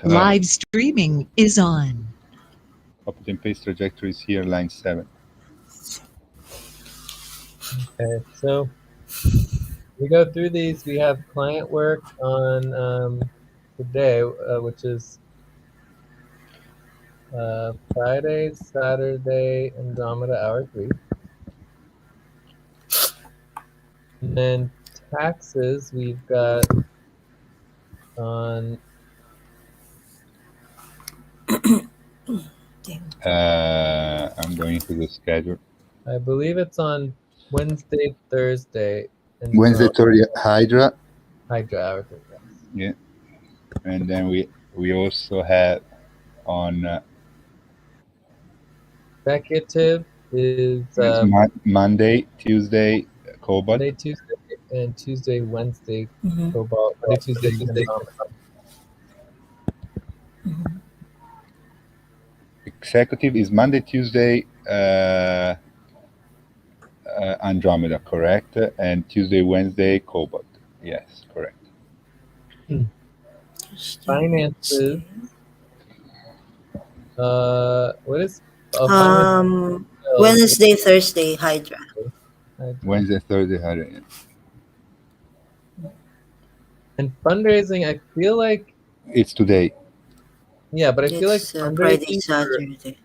Live streaming is on. Copy and paste trajectories here, line 7. Okay, so we go through these. We have client work on today, which is Friday, Saturday, Andromeda hour 3. And then taxes we've got on I'm going to the schedule. I believe it's on Wednesday, Thursday, and Wednesday, Thursday, Hydra. Hydra hour 3. Yeah. And then we also have on executive is Monday, Tuesday, Cobalt. Monday, Tuesday, and Tuesday, Wednesday, Cobalt. Monday, Tuesday, Andromeda. Executive is Monday, Tuesday, Andromeda, correct? And Tuesday, Wednesday, Cobalt. Yes, correct. Finances. What is? Wednesday, Thursday, Hydra. Wednesday, Thursday, Hydra. Yeah. And fundraising, I feel like it's today. Yeah, but I feel like Friday, Saturday.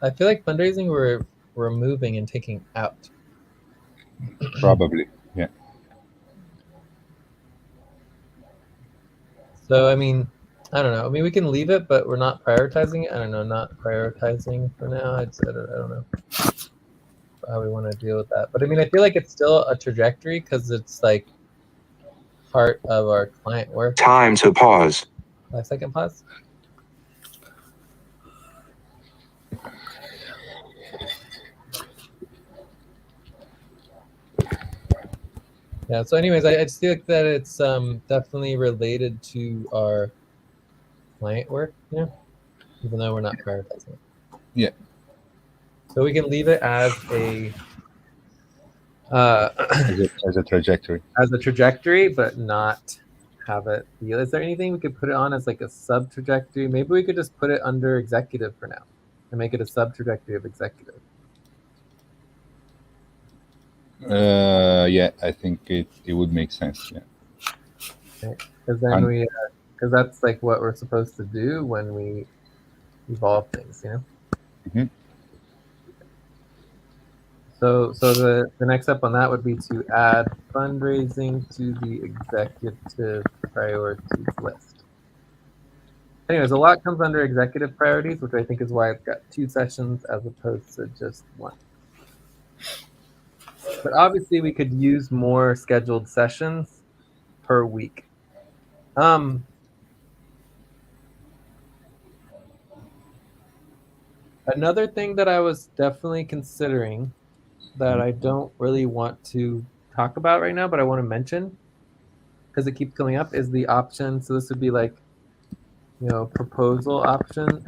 I feel like fundraising we're removing and taking out. Probably, yeah. So I mean, I don't know. I mean, we can leave it, but we're not prioritizing it. I don't know, not prioritizing for now. I don't know how we want to deal with that. But I mean, I feel like it's still a trajectory because it's like part of our client work. Time to pause. 5-second pause. Yeah, so anyways, I just feel like that it's definitely related to our client work, you know, even though we're not prioritizing it. Yeah. So we can leave it as a as a trajectory. As a trajectory, but not have it be. Is there anything we could put it on as like a sub trajectory? Maybe we could just put it under executive for now and make it a sub trajectory of executive. Yeah, I think it would make sense. Yeah. Okay. Because then because that's like what we're supposed to do when we evolve things, you know. Mm-hmm. So the next step on that would be to add fundraising to the executive priorities list. Anyways, a lot comes under executive priorities, which I think is why it's got 2 sessions as opposed to just 1. But obviously we could use more scheduled sessions per week. Another thing that I was definitely considering that I don't really want to talk about right now, but I want to mention because it keeps coming up is the option. So this would be like, you know, proposal option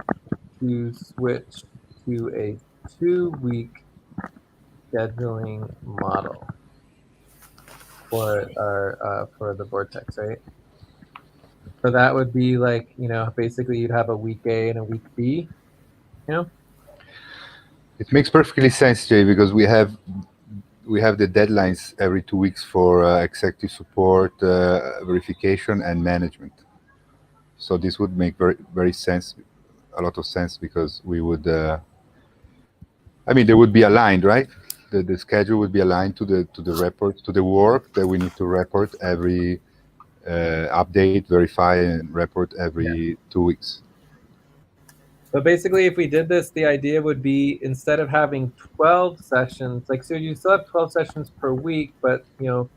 to switch to a 2-week scheduling model for our for the Vortex, right? So that would be like, you know, basically you'd have a week A and a week B, you know? It makes perfectly sense, Jay, because we have the deadlines every 2 weeks for executive support, verification, and management. So this would make a lot of sense, because we would, I mean, they would be aligned, right? The schedule would be aligned to the report, to the work that we need to report every update, verify, and report every 2 weeks. So basically, if we did this, the idea would be instead of having 12 sessions, like, so you still have 12 sessions per week, but, you know,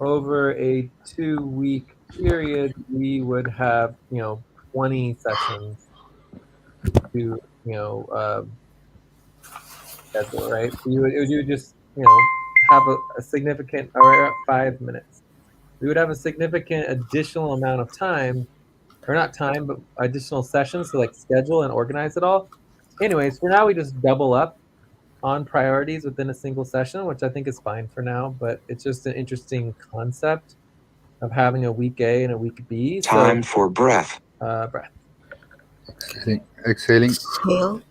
over a 2-week period, we would have, you know, 20 sessions to, you know, schedule, right? So you would just, you know, have a significant, or 5 minutes. We would have a significant additional amount of time, or not time, but additional sessions to like schedule and organize it all. Anyways, for now, we just double up on priorities within a single session, which I think is fine for now, but it's just an interesting concept of having a week A and a week B. Time for breath. Breath. Exhaling. Exhale.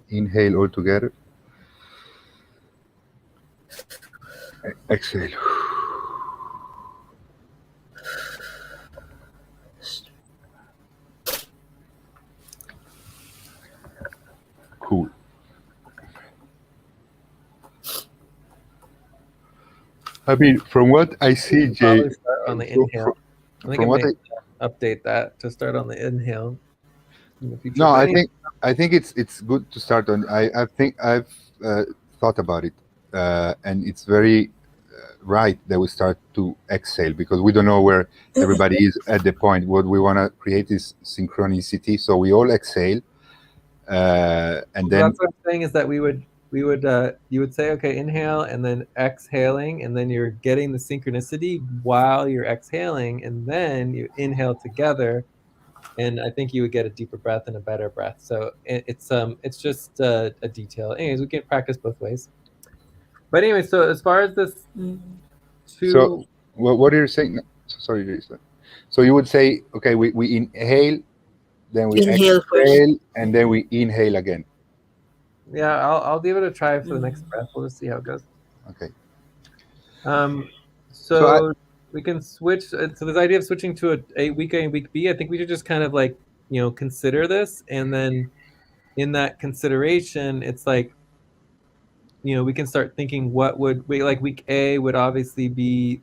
Inhale all together. Exhale. Cool. I mean, from what I see, Jay, Probably start on the so inhale. I think from it what may I update that to start on the inhale in the future. no, But I think it's good to start on. I think I've thought about it, and it's very right that we start to exhale because we don't know where everybody is at the point. What we want to create is synchronicity, so we all exhale, and then that's what I'm saying is that we would you would say, okay, inhale and then exhaling, and then you're getting the synchronicity while you're exhaling, and then you inhale together, and I think you would get a deeper breath and a better breath. So it's just a detail. Anyways, we can practice both ways. But anyway, so as far as this so what are you saying? No, sorry, Jason. So you would say, okay, we inhale, then we Inhale first. exhale, and then we inhale again. yeah, I'll give it a try for the next breath. We'll just see how it goes. Okay. So we can switch. So this idea of switching to a week A and week B, I think we should just kind of like, consider this, and then in that consideration, it's like, we can start thinking what would we like. Week A would obviously be,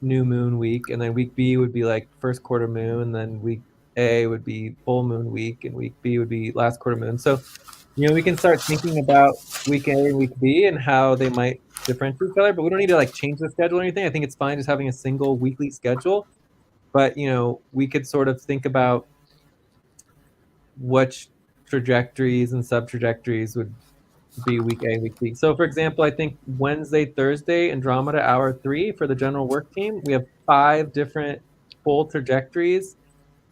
new moon week, and then week B would be like first quarter moon, then week A would be full moon week, and week B would be last quarter moon. So, we can start thinking about week A and week B and how they might differentiate each other, but we don't need to like change the schedule or anything. I think it's fine just having a single weekly schedule. But we could sort of think about which trajectories and sub trajectories would be week A, week B. So for example, I think Wednesday, Thursday, Andromeda hour 3 for the general work team, we have 5 different full trajectories.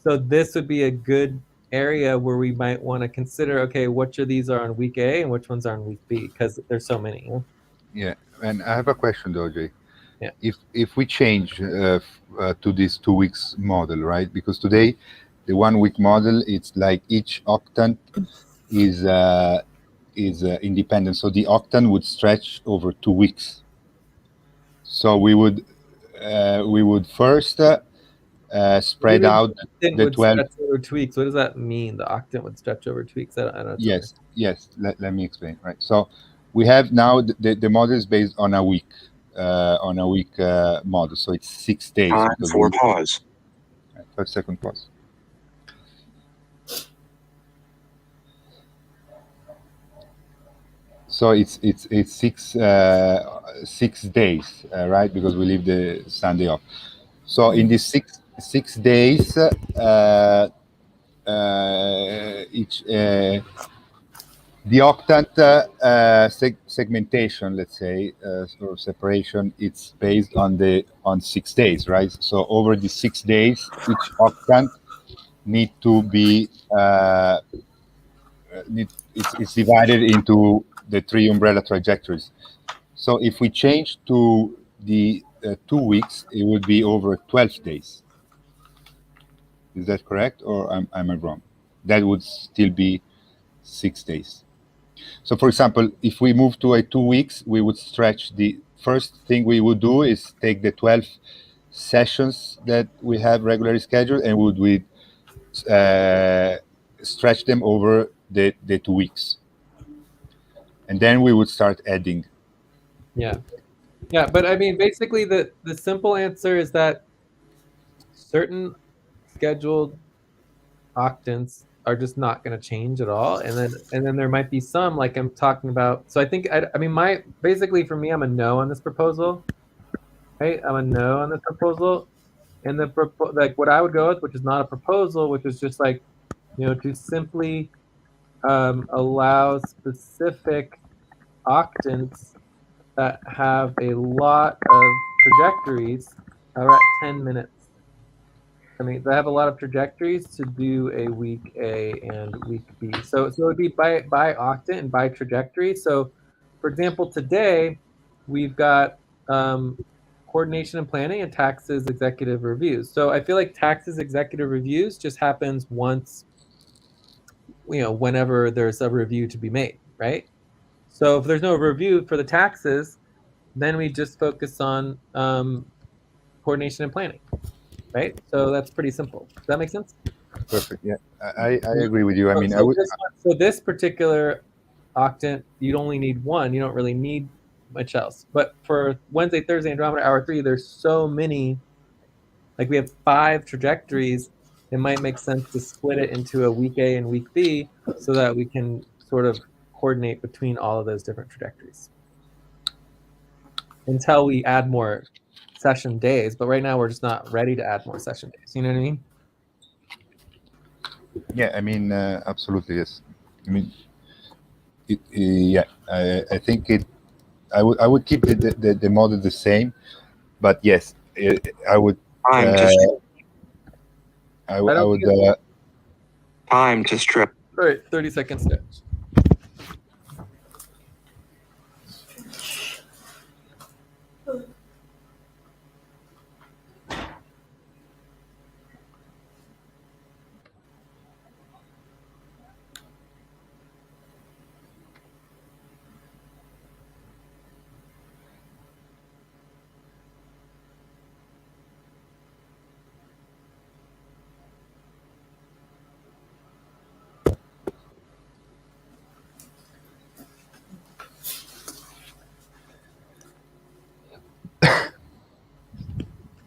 So this would be a good area where we might want to consider, okay, which of these are on week A and which ones are on week B, because there's so many. Yeah, and I have a question though, Jay. Yeah. If we change to this 2 weeks model, right? Because today, the 1 week model, it's like each octant is independent. So the octant would stretch over 2 weeks. So we would first spread out the 12. Stretch over 2 weeks. What does that mean? The octant would stretch over 2 weeks. I don't know. Yes. Let me explain. Right. So we have now the model is based on a week model. So it's 6 days. Time for pause. 5-second pause. So it's 6 days, right? Because we leave the Sunday off. So in these six days, each the octant segmentation, let's say, or separation, it's based on 6 days, right? So over the 6 days, each octant need to be it's divided into the 3 umbrella trajectories. So if we change to the 2 weeks, it would be over 12 days. Is that correct, or am I wrong? That would still be 6 days. So, for example, if we move to a 2 weeks, we would stretch. The first thing we would do is take the 12 sessions that we have regularly scheduled, and would stretch them over the 2 weeks, and then we would start adding. Yeah, but I mean, basically, the simple answer is that certain scheduled octants are just not going to change at all, and then there might be some, like I'm talking about. So I think I mean, basically for me, I'm a no on this proposal. Right, I'm a no on this proposal, and like what I would go with, which is not a proposal, which is just like, to simply allow specific octants that have a lot of trajectories are at 10 minutes. I mean, they have a lot of trajectories to do a week A and week B. So it would be by octant and by trajectory. So, for example, today we've got coordination and planning, and taxes executive reviews. So I feel like taxes executive reviews just happens once, whenever there's a review to be made, right? So if there's no review for the taxes, then we just focus on coordination and planning, right? So that's pretty simple. Does that make sense? Perfect. Yeah, I agree with you. I mean, So this particular octant, you'd only need one. You don't really need much else. But for Wednesday, Thursday, Andromeda Hour 3, there's so many. Like we have 5 trajectories. It might make sense to split it into a week A and week B so that we can sort of coordinate between all of those different trajectories until we add more session days. But right now we're just not ready to add more session days. You know what I mean? Yeah, I mean, absolutely, yes. I mean, yeah, I think I would keep the model the same, but yes, I would. I would. Time to strip. All right, 30-second stretch.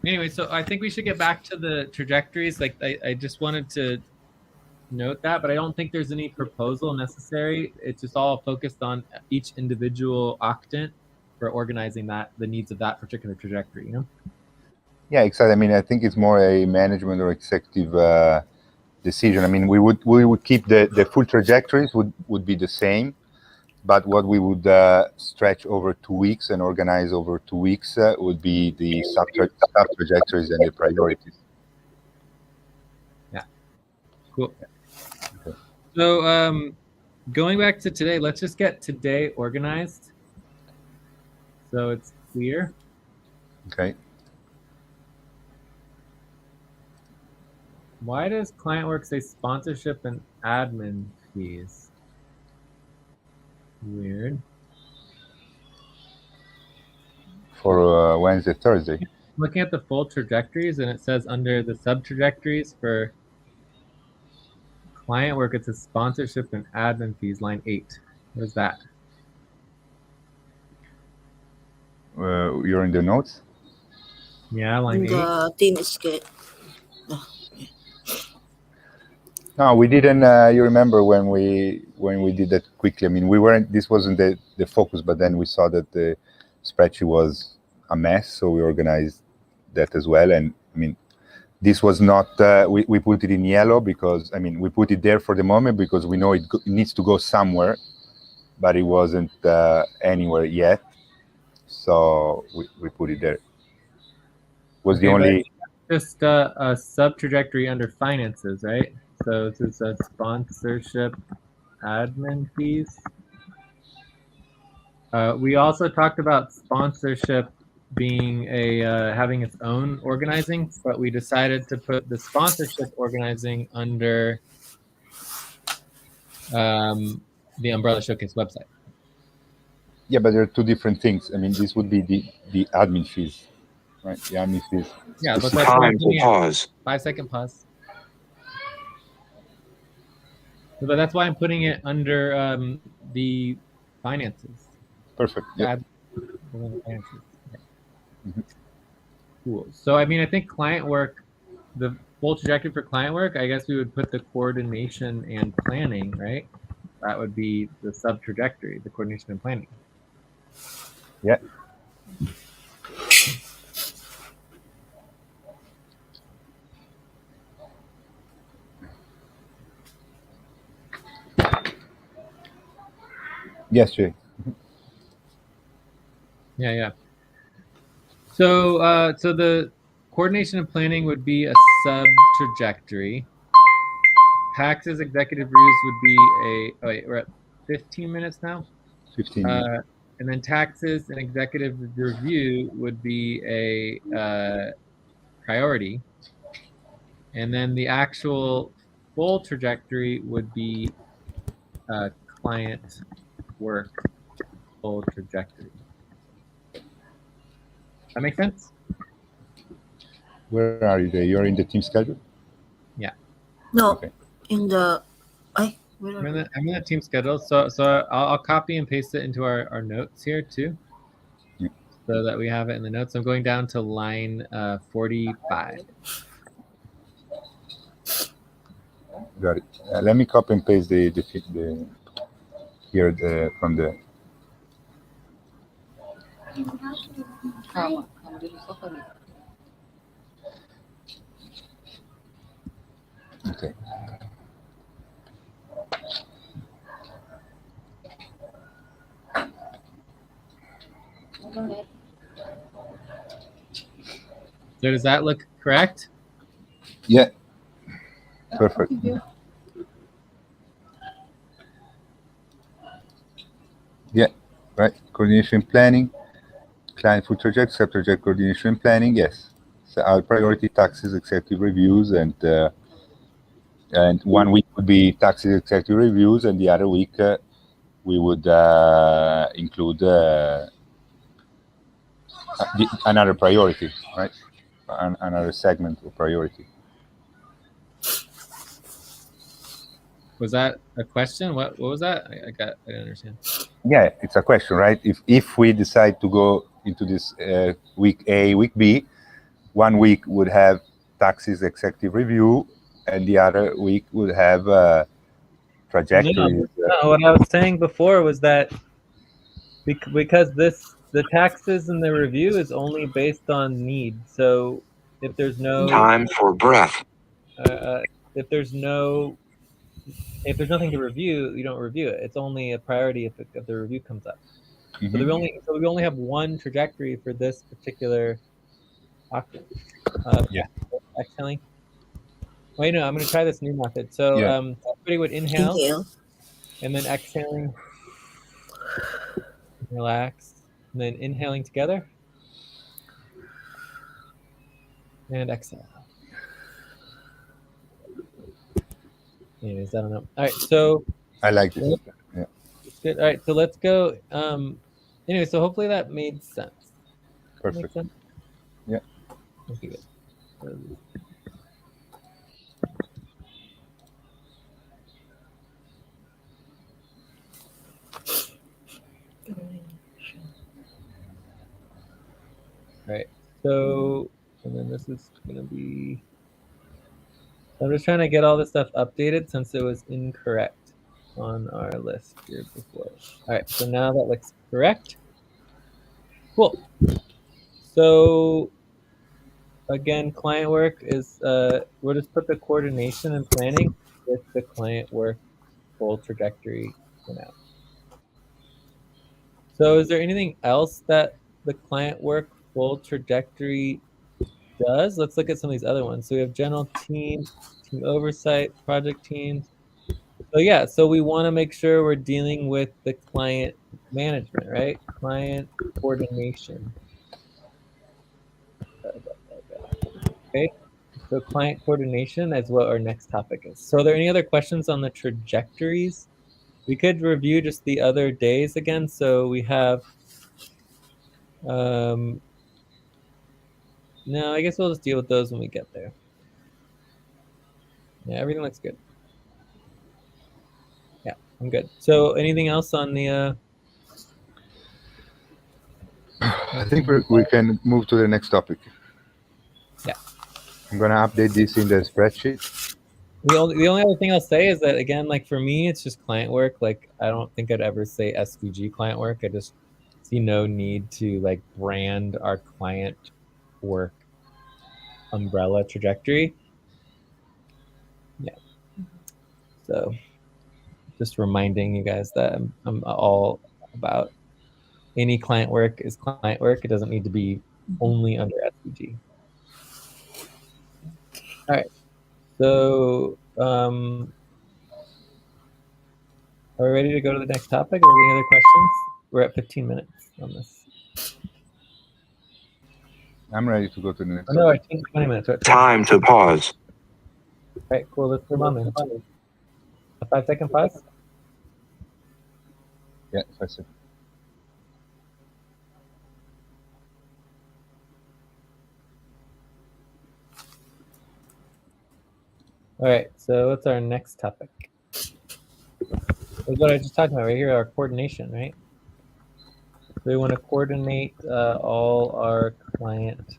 Anyway, so I think we should get back to the trajectories. Like I just wanted to note that, but I don't think there's any proposal necessary. It's just all focused on each individual octant for organizing the needs of that particular trajectory, Yeah, exactly. I mean, I think it's more a management or executive decision. I mean, we would keep the full trajectories would be the same, but what we would stretch over 2 weeks and organize over 2 weeks would be the sub trajectories and the priorities. Yeah. Cool. Okay. So going back to today, let's just get today organized so it's clear. Okay. Why does client work say sponsorship and admin fees? Weird. For Wednesday, Thursday. Looking at the full trajectories, and it says under the sub trajectories for client work, it says sponsorship and admin fees, line 8. What is that? You're in the notes? Yeah, line 8. The team is good. No, we didn't. You remember when we did that quickly? I mean, we weren't. This wasn't the focus, but then we saw that the spreadsheet was a mess, so we organized that as well. And I mean, this was not. We put it in yellow because I mean we put it there for the moment because we know it needs to go somewhere, but it wasn't anywhere yet. So we put it there. Was the only. Just a sub trajectory under finances, right? So this is a sponsorship admin fees. We also talked about sponsorship being having its own organizing, but we decided to put the sponsorship organizing under the Umbrella Showcase website. Yeah, but there are 2 different things. I mean, this would be the admin fees, right? The admin fees. Yeah, but that's time to pause. 5-second pause. But that's why I'm putting it under the finances. Perfect. Yeah. Finances. Okay. Mm-hmm. Cool. So I mean, I think client work, the full trajectory for client work, I guess we would put the coordination and planning, right? That would be the sub trajectory, the coordination and planning. Yeah. Yes, Jay. Yeah. So so the coordination and planning would be a sub trajectory. Taxes executive reviews would be a. Oh wait, we're at 15 minutes now. 15 minutes. And then taxes and executive review would be a priority. And then the actual full trajectory would be client work full trajectory. That make sense? Where are you there? You're in the team schedule? No, Okay. in the. Where are we? I'm in the team schedule, so I'll copy and paste it into our notes here too, Yeah. so that we have it in the notes. I'm going down to line 45. Got it. Let me copy and paste the here from the. Okay. So does that look correct? Yeah. Perfect. Yeah. Right. Coordination planning, client full trajectory, sub-trajectory coordination planning. Yes. So our priority taxes, executive reviews, and 1 week would be taxes, executive reviews, and the other week we would include another priority, right? Another segment of priority. Was that a question? What was that? I didn't understand. Yeah, it's a question, right? If we decide to go into this week A, week B, 1 week would have taxes executive review, and the other week would have trajectories. No, what I was saying before was that because the taxes and the review is only based on need. So if there's no Time for breath. if there's nothing to review, you don't review it. It's only a priority if the review comes up. Mhm. So we only have one trajectory for this particular document. Yeah. Exhaling. Wait, no, I'm going to try this new method. So Yeah. everybody would inhale, Inhale. and then exhaling, relax, and then inhaling together, and exhale. Anyways, I don't know. All right, so I like this. Yeah. it's good. All right, so let's go. Anyway, so hopefully that made sense. Perfect. Make sense? Yeah. Okay, good. Right. So, and then this is gonna be. I'm just trying to get all this stuff updated since it was incorrect on our list here before. All right. So now that looks correct. Cool. So again, client work is we'll just put the coordination and planning with the client work full trajectory for now. So is there anything else that the client work full trajectory does? Let's look at some of these other ones. So we have general team oversight, project teams. So yeah, so we want to make sure we're dealing with the client management, right? Client coordination. Okay, so client coordination is what our next topic is. So are there any other questions on the trajectories? We could review just the other days again. So we have, no, I guess we'll just deal with those when we get there. Yeah, everything looks good. Yeah, I'm good. So anything else on the, I think we can move to the next topic. Yeah. I'm gonna update this in the spreadsheet. the only other thing I'll say is that, again, like for me, it's just client work. Like I don't think I'd ever say SVG client work. I just see no need to like brand our client work umbrella trajectory. Yeah. So just reminding you guys that I'm all about any client work is client work. It doesn't need to be only under SVG. All right. So are we ready to go to the next topic? Or any other questions? we're at 15 minutes on this. I'm ready to go to the next Oh, no, I one. think 20 minutes. We're at 20. Time to pause. All right, cool. Let's move on then. A 5-second pause. Yeah, 5 seconds. All right, so what's our next topic? What I was just talking about right here, our coordination, right? So we want to coordinate all our client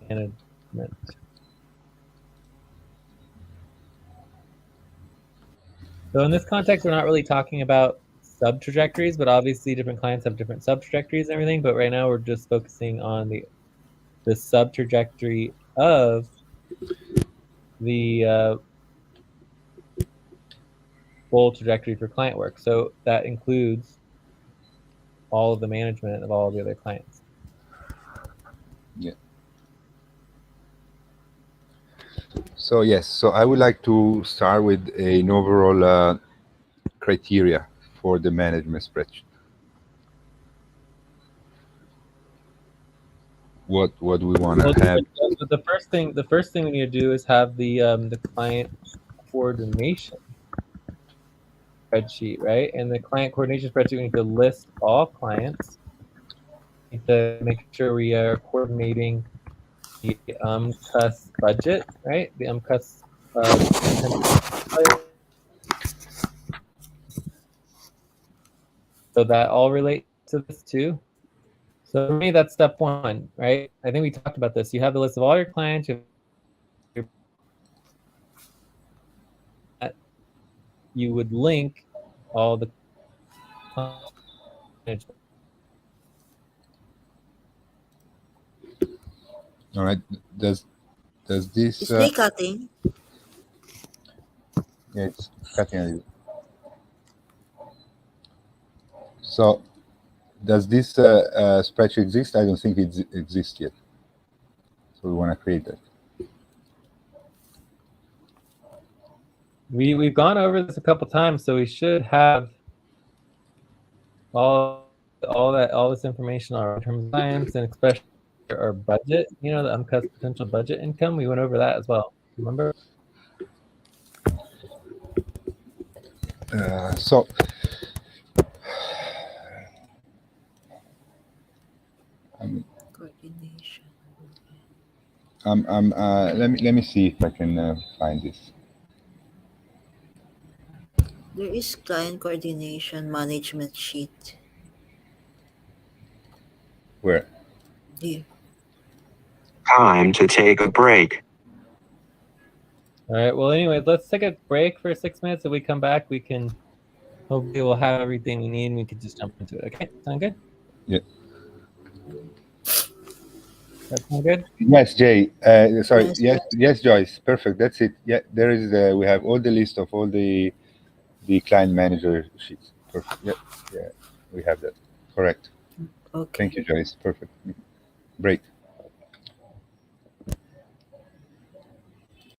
management. So in this context, we're not really talking about sub-trajectories, but obviously different clients have different sub-trajectories and everything. But right now we're just focusing on the sub-trajectory of the full trajectory for client work. So that includes all of the management of all the other clients. Yeah. So yes, so I would like to start with an overall criteria for the management spreadsheet. What we want to have. The first thing we need to do is have the client coordination spreadsheet, right? And the client coordination spreadsheet, we need to list all clients. We need to make sure we are coordinating the UMCUS budget, right? The UMCUS so that all relates to this too. So for me, that's step one, right? I think we talked about this. You have the list of all your clients. You would link all the management. All right. Does this? Is they cutting? Yeah, it's cutting a little. So, does this spreadsheet exist? I don't think it exists yet. So we want to create that. We've gone over this a couple times, so we should have all this information on terms of clients and especially our budget. You know, the UMCUS potential budget income. We went over that as well. Remember? So. Coordination. Let me see if I can find this. There is client coordination management sheet. Where? Here. Time to take a break. All right. Well, anyway, let's take a break for 6 minutes. If we come back, we can hopefully we'll have everything we need and we can just jump into it. Okay, sound good? Yeah. That sound good? Yes, Jay. Sorry. Yes. Yes, Joyce. Perfect. That's it. Yeah, there is. We have all the list of all the client manager sheets. Perfect. Yeah, we have that. Correct. Okay. Thank you, Joyce. Perfect. Great.